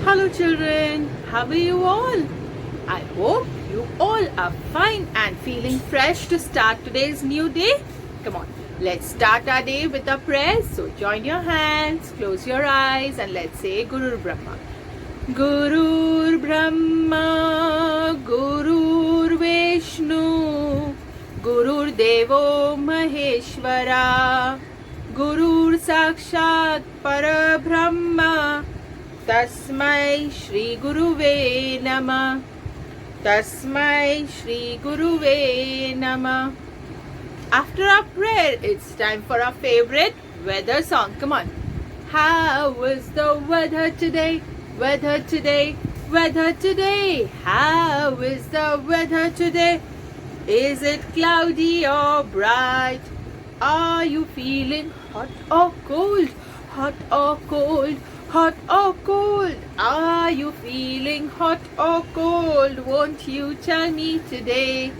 Hello children, how are you all? I hope you all are fine and feeling fresh to start today's new day. Come on, let's start our day with a prayer. So join your hands, close your eyes and let's say Gurur Brahma. Gurur Brahma, Gurur Vishnu, Gurur Devo Maheshwara, Gurur Sakshat Parabrahma. तस्मै श्री गुरुवे नमः. तस्मै श्री गुरुवे नमः. After our prayer, it's time for our favorite weather song. Come on. How is the weather today? Weather today, weather today. How is the weather today? Is it cloudy or bright? Are you feeling hot or cold? Hot or cold? Hot or cold? Are you feeling hot or cold? Won't you tell me today?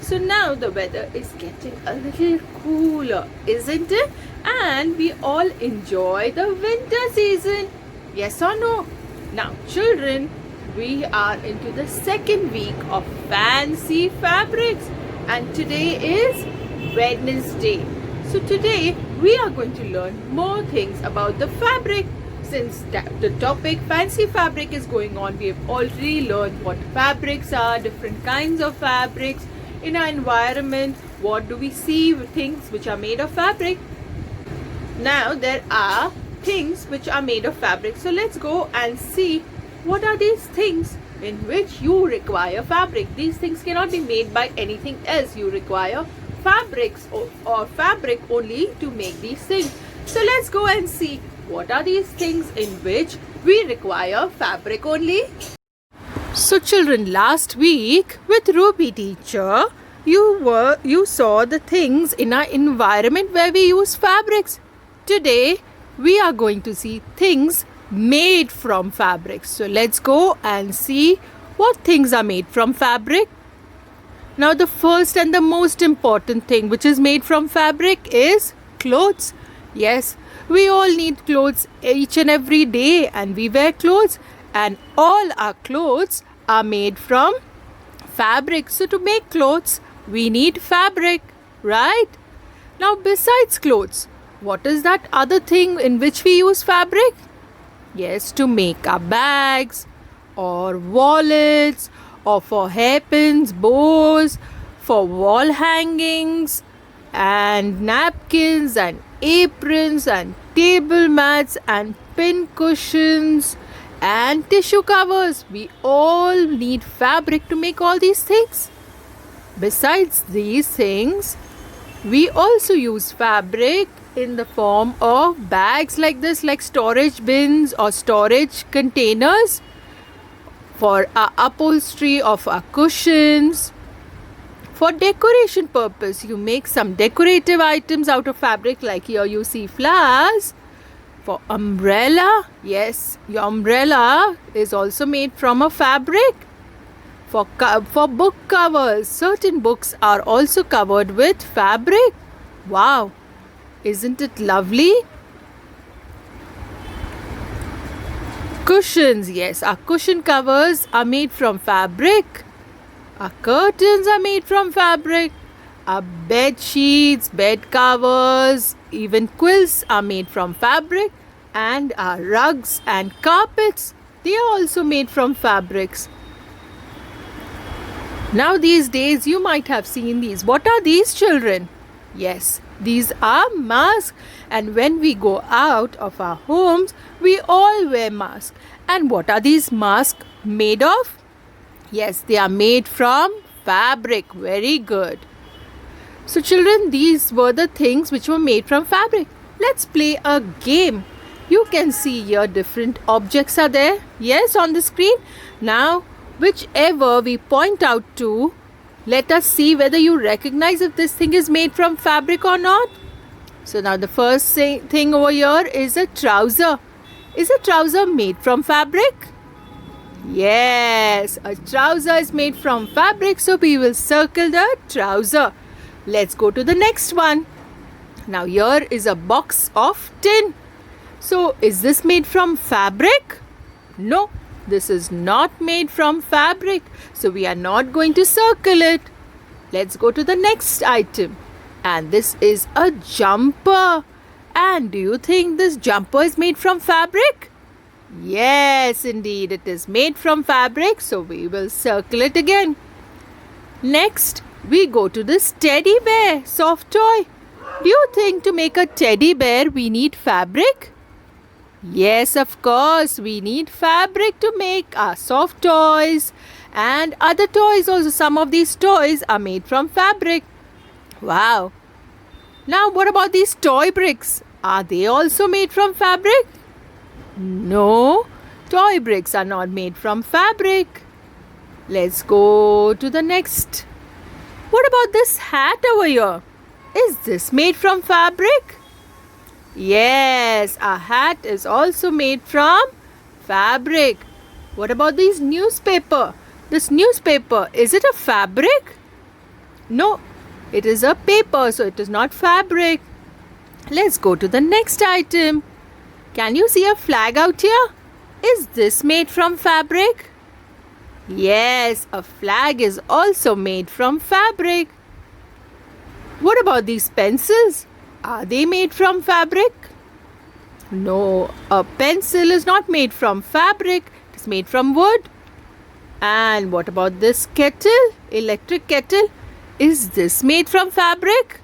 So now the weather is getting a little cooler, isn't it? And we all enjoy the winter season. Yes or no? Now children, we are into the second week of fancy fabrics and today is Wednesday. So today we are going to learn more things about the fabric. Since the topic fancy fabric is going on, we have already learned what fabrics are, different kinds of fabrics in our environment. What do we see with things which are made of fabric? Now there are things which are made of fabric. So let's go and see what are these things in which you require fabric. These things cannot be made by anything else. You require fabrics or fabric only to make these things. So let's go and see what are these things in which we require fabric only. So children, last week with Ruby teacher, you saw the things in our environment where we use fabrics. Today we are going to see things made from fabrics. So let's go and see what things are made from fabric. Now the first and the most important thing which is made from fabric is clothes. Yes, we all need clothes each and every day and we wear clothes and all our clothes are made from fabric. So to make clothes, we need fabric, right? Now besides clothes, what is that other thing in which we use fabric? Yes, to make our bags or wallets or for hairpins, bows, for wall hangings and napkins and aprons and table mats and pin cushions and tissue covers. We all need fabric to make all these things. Besides these things, we also use fabric in the form of bags like this, like storage bins or storage containers for our upholstery of our cushions. For decoration purpose, you make some decorative items out of fabric, like here you see flowers. For umbrella, yes, your umbrella is also made from a fabric. For book covers, certain books are also covered with fabric. Wow, isn't it lovely? Cushions, yes, our cushion covers are made from fabric. Our curtains are made from fabric. Our bed sheets, bed covers, even quilts are made from fabric. And our rugs and carpets, they are also made from fabrics. Now these days you might have seen these. What are these, children? Yes, these are masks. And when we go out of our homes, we all wear masks. And what are these masks made of? Yes, they are made from fabric. Very good. So children, these were the things which were made from fabric. Let's play a game. You can see here different objects are there. Yes, on the screen. Now, whichever we point out to, let us see whether you recognize if this thing is made from fabric or not. So now the first thing over here is a trouser. Is a trouser made from fabric? Yes, a trouser is made from fabric, so we will circle the trouser. Let's go to the next one. Now here is a box of tin. So is this made from fabric? No, this is not made from fabric, so we are not going to circle it. Let's go to the next item. And this is a jumper. And do you think this jumper is made from fabric? Yes, indeed, it is made from fabric, so we will circle it again. Next, we go to this teddy bear soft toy. Do you think to make a teddy bear we need fabric? Yes, of course, we need fabric to make our soft toys and other toys also. Some of these toys are made from fabric. Wow. Now, what about these toy bricks? Are they also made from fabric? No, toy bricks are not made from fabric. Let's go to the next. What about this hat over here? Is this made from fabric? Yes, a hat is also made from fabric. What about this newspaper? This newspaper, is it a fabric? No, it is a paper, so it is not fabric. Let's go to the next item. Can you see a flag out here? Is this made from fabric? Yes, a flag is also made from fabric. What about these pencils? Are they made from fabric? No, a pencil is not made from fabric. It is made from wood. And what about this kettle? Electric kettle? Is this made from fabric?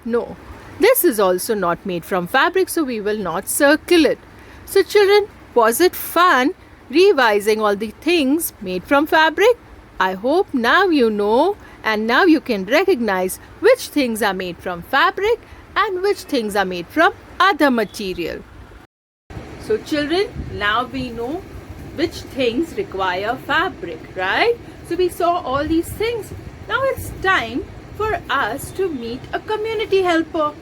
No, this is also not made from fabric, so we will not circle it. So children, was it fun revising all the things made from fabric? I hope now you know and now you can recognize which things are made from fabric and which things are made from other material. So children, now we know which things require fabric, right? So we saw all these things. Now it's time for us to meet a community helper.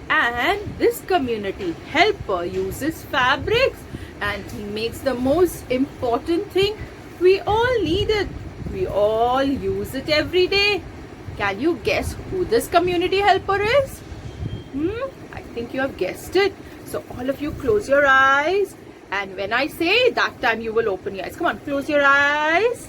And this community helper uses fabrics and he makes the most important thing. We all need it. We all use it every day. Can you guess who this community helper is? I think you have guessed it. So all of you close your eyes. And when I say that time you will open your eyes. Come on, close your eyes.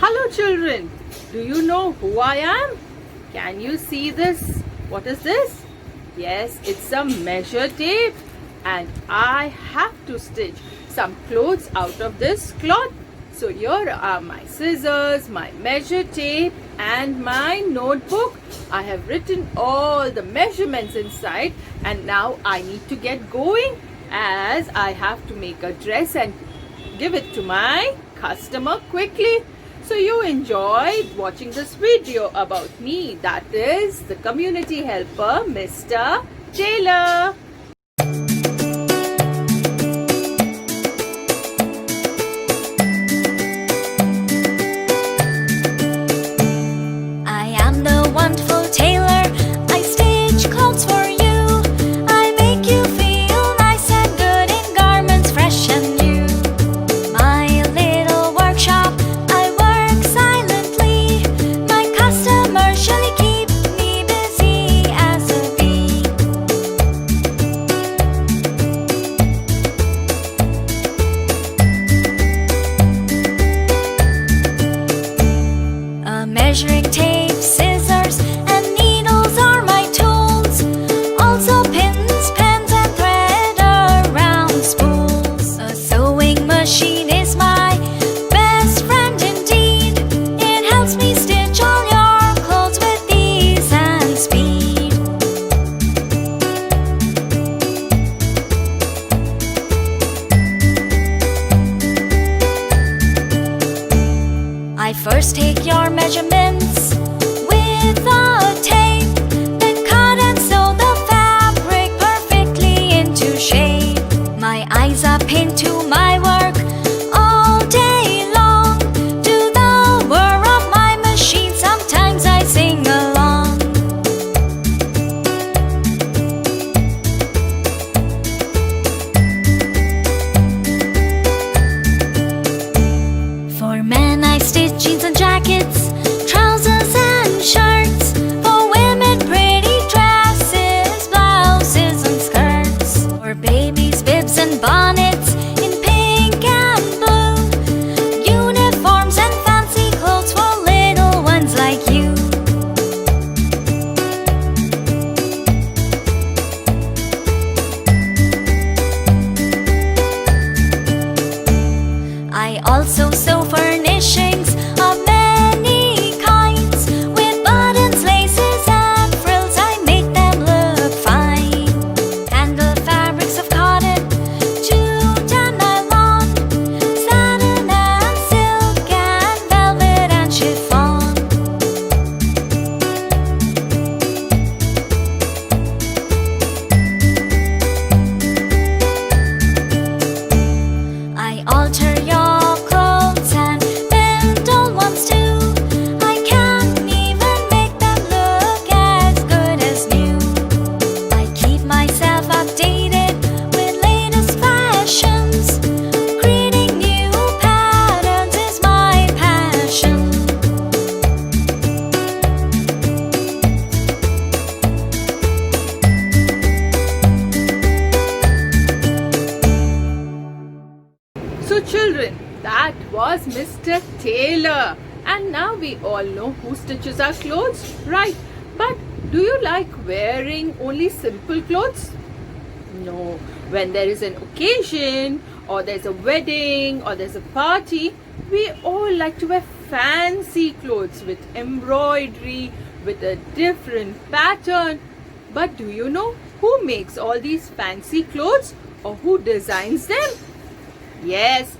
Hello children, do you know who I am? Can you see this? What is this? Yes, it's a measure tape and I have to stitch some clothes out of this cloth. So here are my scissors, my measure tape and my notebook. I have written all the measurements inside and now I need to get going as I have to make a dress and give it to my customer quickly. So you enjoyed watching this video about me, that is the community helper, Mr. Taylor. I am the wonderful tailor. I stitch clothes for you. I make you feel nice and good in garments fresh and new. My little workshop, I work silently. My customers surely keep me busy as a bee. A measuring tape, scissors, and needles are my tools. Also pins, pens, and thread around spools. A sewing machine is my best friend indeed. It helps me stitch all your clothes with ease and speed. I first take your measurements with a tape, then cut and sew the fabric perfectly into shape. My eyes are pinned to my work all day long. To the whir of my machine, sometimes I sing along. also sew furnishings of many kinds. With buttons, laces, and frills, I make them look fine. Handle fabrics of cotton, jute and nylon, satin and silk and velvet and chiffon. I alter your clothes and bend old ones too. I can even make them look as good as new. I keep myself updated with latest fashions. Creating new patterns is my passion. So children, that was Mr. Taylor. And now we all know who stitches our clothes, right? But do you like wearing only simple clothes? No. When there is an occasion, or there's a wedding, or there's a party, we all like to wear fancy clothes with embroidery, with a different pattern. But do you know who makes all these fancy clothes, or who designs them? Yes,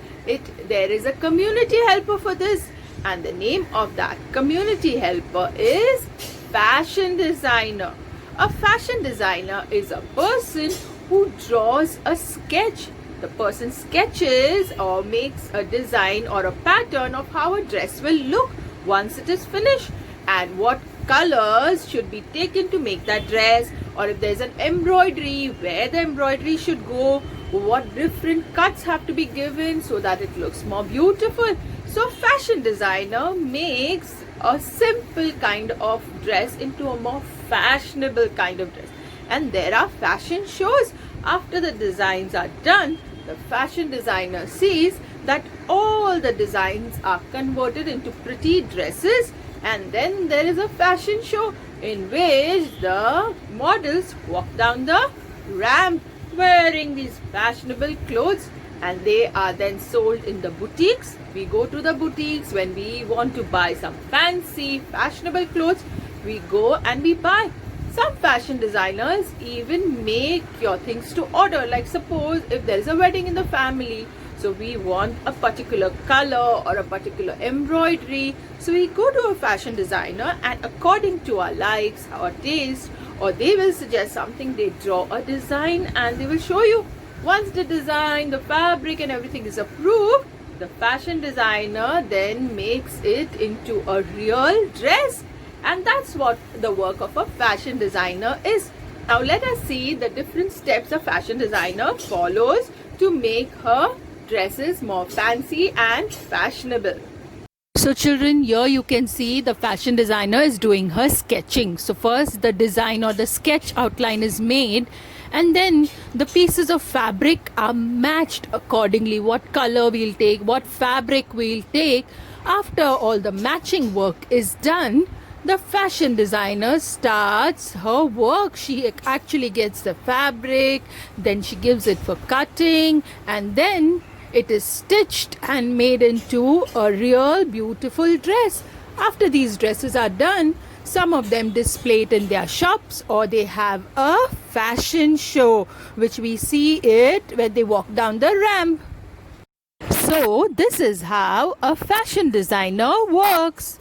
there is a community helper for this, and the name of that community helper is fashion designer. A fashion designer is a person who draws a sketch. The person sketches or makes a design or a pattern of how a dress will look once it is finished, and what colors should be taken to make that dress, or if there's an embroidery, where the embroidery should go, what different cuts have to be given so that it looks more beautiful. So fashion designer makes a simple kind of dress into a more fashionable kind of dress. And there are fashion shows. After the designs are done, the fashion designer sees that all the designs are converted into pretty dresses, and then there is a fashion show in which the models walk down the ramp wearing these fashionable clothes, and they are then sold in the boutiques. We go to the boutiques when we want to buy some fancy fashionable clothes. We go and we buy. Some fashion designers even make your things to order. Like suppose if there is a wedding in the family, so we want a particular color or a particular embroidery, so we go to a fashion designer, and according to our likes, our taste, or they will suggest something, they draw a design and they will show you. Once the design, the fabric and everything is approved, the fashion designer then makes it into a real dress. And that's what the work of a fashion designer is. Now let us see the different steps a fashion designer follows to make her dresses more fancy and fashionable. So children, here you can see the fashion designer is doing her sketching. So first the design or the sketch outline is made, and then the pieces of fabric are matched accordingly. What color we'll take, what fabric we'll take. After all the matching work is done, the fashion designer starts her work. She actually gets the fabric, then she gives it for cutting, and then it is stitched and made into a real beautiful dress. After these dresses are done, some of them display it in their shops, or they have a fashion show, which we see it when they walk down the ramp. So this is how a fashion designer works.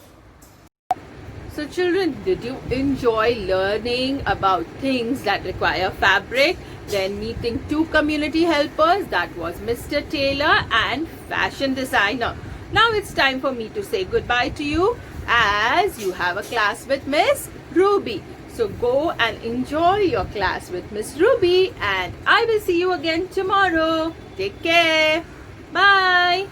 So children, did you enjoy learning about things that require fabric? Then meeting two community helpers, that was Mr. Taylor and fashion designer. Now it's time for me to say goodbye to you, as you have a class with Miss Ruby. So go and enjoy your class with Miss Ruby, and I will see you again tomorrow. Take care. Bye.